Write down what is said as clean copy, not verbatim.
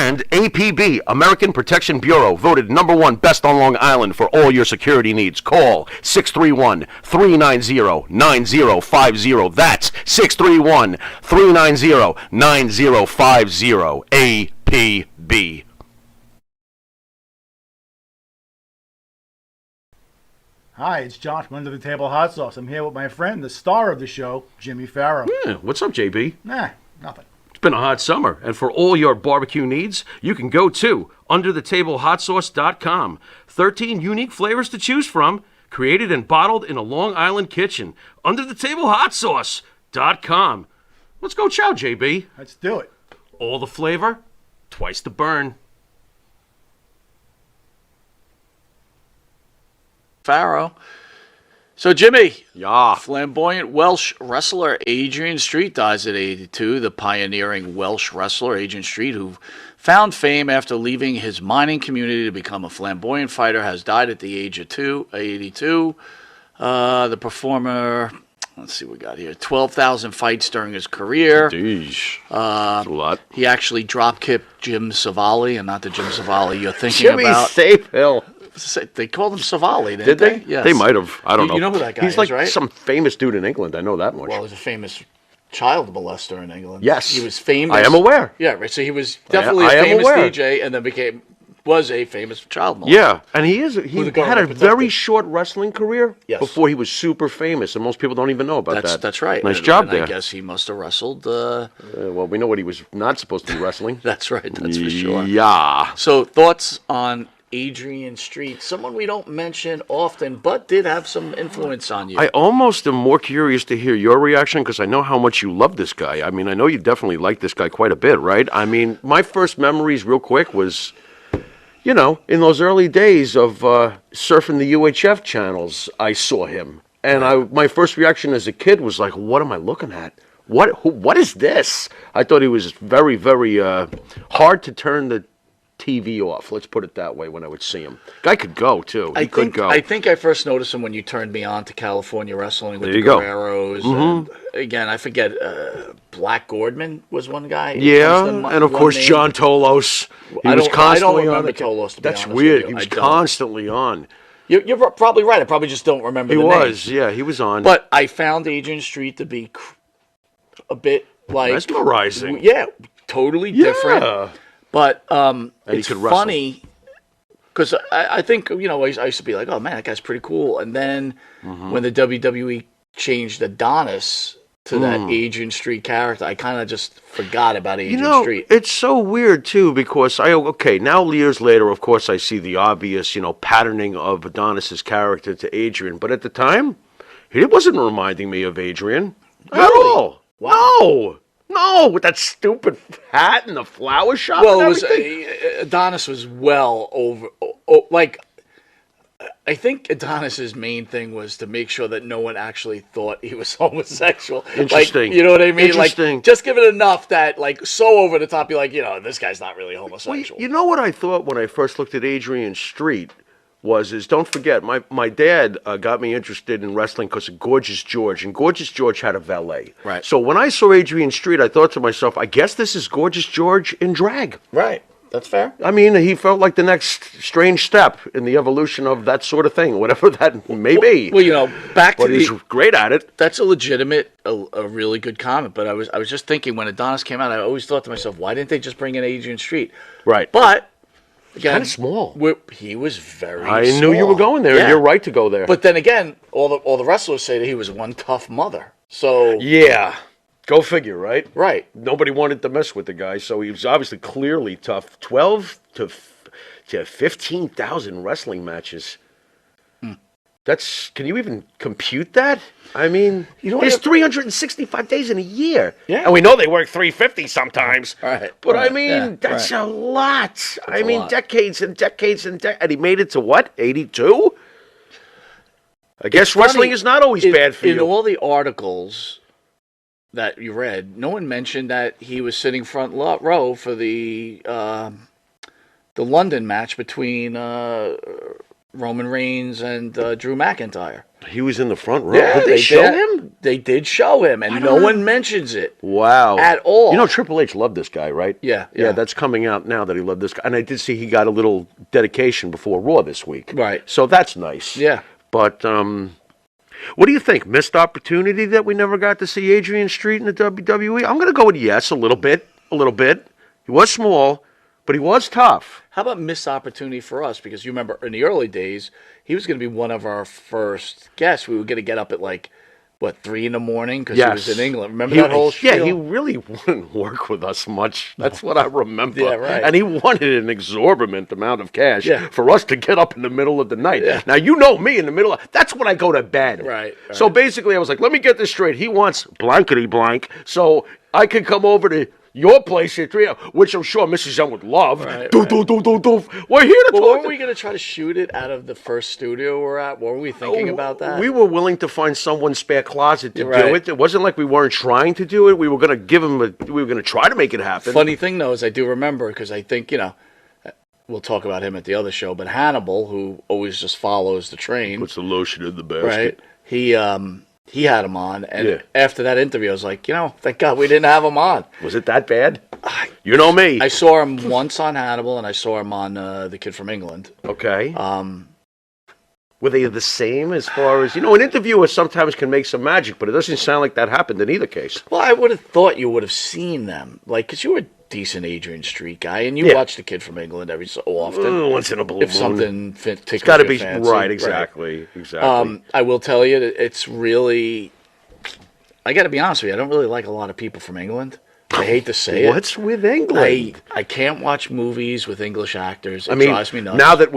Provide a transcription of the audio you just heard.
And APB, American Protection Bureau, voted #1 best on Long Island for all your security needs. Call 631-390-9050. That's 631-390-9050. APB. Hi, it's John from Under the Table Hot Sauce. I'm here with my friend, the star of the show, Jimmy Farrow. Yeah, what's up, JB? Nah, nothing. It's been a hot summer, and for all your barbecue needs, you can go to underthetablehotsauce.com. 13 unique flavors to choose from, created and bottled in a Long Island kitchen. Underthetablehotsauce.com. Let's go chow, JB. Let's do it. All the flavor, twice the burn. Farrow. So, Jimmy, Yeah. flamboyant Welsh wrestler Adrian Street dies at 82. The pioneering Welsh wrestler Adrian Street, who found fame after leaving his mining community to become a flamboyant fighter, has died at the age of 82. The performer, let's see what we got here, 12,000 fights during his career. Jeez. That's a lot. He actually drop-kicked Jim Savali, and not the Jim Savali you're thinking Jimmy about. Safehill. They called him Savali, Did they? Yes. They might have. I don't know. You know who that guy He's is, like right? some famous dude in England. I know that much. Well, he's a famous child molester in England. Yes. He was famous. I am aware. Yeah, right. So he was definitely I a am famous aware. DJ and then was a famous child molester. Yeah, and he the had a government very protected. short wrestling career Yes. before he was super famous, and most people don't even know about that. That's right. Nice And- job and there. I guess he must have wrestled. Well, we know what he was not supposed to be wrestling. That's right. That's for sure. Yeah. So thoughts on Adrian Street, someone we don't mention often, but did have some influence on you. I almost am more curious to hear your reaction because I know how much you love this guy. I mean, I know you definitely like this guy quite a bit, right? I mean, my first memories, real quick, was, you know, in those early days of surfing the UHF channels, I saw him. And my first reaction as a kid was like, what am I looking at? What is this? I thought he was very, very hard to turn the TV off. Let's put it that way. When I would see him, guy could go too. He could go. I think I first noticed him when you turned me on to California wrestling with There the you go. Guerreros. And again, I forget. Black Gordman was one guy. Yeah, and of one course name. John Tolos. He I was don't constantly remember on. Tolos, to be That's honest weird. with you. He was I don't. constantly on. You're probably right. I probably just don't remember He the was. name. Yeah, he was on. But I found Adrian Street to be a bit like mesmerizing. Yeah, totally different. But he it's could wrestle. funny because I think, you know, I used to be like, oh man, that guy's pretty cool. And then when the WWE changed Adonis to that Adrian Street character, I kind of just forgot about Adrian Street. It's so weird too because now years later, of course, I see the obvious, patterning of Adonis's character to Adrian. But at the time, he wasn't reminding me of Adrian at Really? all. Wow. No, with that stupid hat and the flower shop. Well, and it was everything. Adonis was well over. I think Adonis's main thing was to make sure that no one actually thought he was homosexual. Interesting. Like, you know what I mean? Interesting. Like, just give it enough that, like, so over the top, you're like, this guy's not really homosexual. You know what I thought when I first looked at Adrian Street is don't forget, my dad got me interested in wrestling because of Gorgeous George, and Gorgeous George had a valet. Right. So when I saw Adrian Street, I thought to myself, I guess this is Gorgeous George in drag. Right. That's fair. I mean, he felt like the next strange step in the evolution of that sort of thing, whatever that may be. Well, back to But he's great at it. That's a legitimate, a really good comment. But I was just thinking when Adonis came out, I always thought to myself, why didn't they just bring in Adrian Street? Right. But again, Kind of small. He was very. I knew you were going there. Yeah. You're right to go there. But then again, all the wrestlers say that he was one tough mother. So yeah. Go figure, right? right. Nobody wanted to mess with the guy, so he was obviously clearly tough. 12 to 15,000 wrestling matches. Can you even compute that? I mean, there's 365 days in a year. Yeah. And we know they work 350 sometimes. Right. But Right. I mean, Yeah. that's Right. a lot. I a mean, lot. decades and decades and and he made it to what? 82? I guess wrestling Funny, is not always bad for in you. all the articles that you read, no one mentioned that he was sitting front row for the London match between Roman Reigns and Drew McIntyre. He was in the front row. Yeah, Did they show him? they did show him, and no one mentions it. Wow. At all. You know, Triple H loved this guy, right? Yeah. Yeah, that's coming out now that he loved this guy. And I did see he got a little dedication before Raw this week. Right. So that's nice. Yeah. But what do you think? Missed opportunity that we never got to see Adrian Street in the WWE? I'm going to go with yes, a little bit. A little bit. He was small, but he was tough. How about missed opportunity for us? Because you remember in the early days, he was going to be one of our first guests. We were going to get up at 3 in the morning because he was in England. Remember that whole spiel? Yeah, he really wouldn't work with us much. That's what I remember. Yeah, right. And he wanted an exorbitant amount of cash Yeah. for us to get up in the middle of the night. Yeah. Now, you know me in the middle that's when I go to bed. Right. So basically, I was like, let me get this straight. He wants blankety blank, so I could come over to your place at 3, which I'm sure Mrs. Young would love. Right, We're here to talk. Weren't we going to try to shoot it out of the first studio we're at? Were we thinking about that? We were willing to find someone's spare closet to Right. do it. It wasn't like we weren't trying to do it. We were going to give him we were going to try to make it happen. Funny thing, though, is I do remember, because I think, we'll talk about him at the other show, but Hannibal, who always just follows the train, Puts the lotion in the basket. right? He had him on, and Yeah. after that interview, I was like, thank God we didn't have him on. Was it that bad? You know me. I saw him once on Hannibal, and I saw him on The Kid from England. Okay. Were they the same as far as, an interviewer sometimes can make some magic, but it doesn't sound like that happened in either case. Well, I would have thought you would have seen them, because you were a decent Adrian Street guy, and you watch The Kid from England every so often. Once in a blue If moon. something tickles It's got to your be, fancy. right, exactly. Exactly. I will tell you that it's really, I got to be honest with you, I don't really like a lot of people from England. I hate to say it. What's with England? I can't watch movies with English actors. It I mean, drives me nuts. now that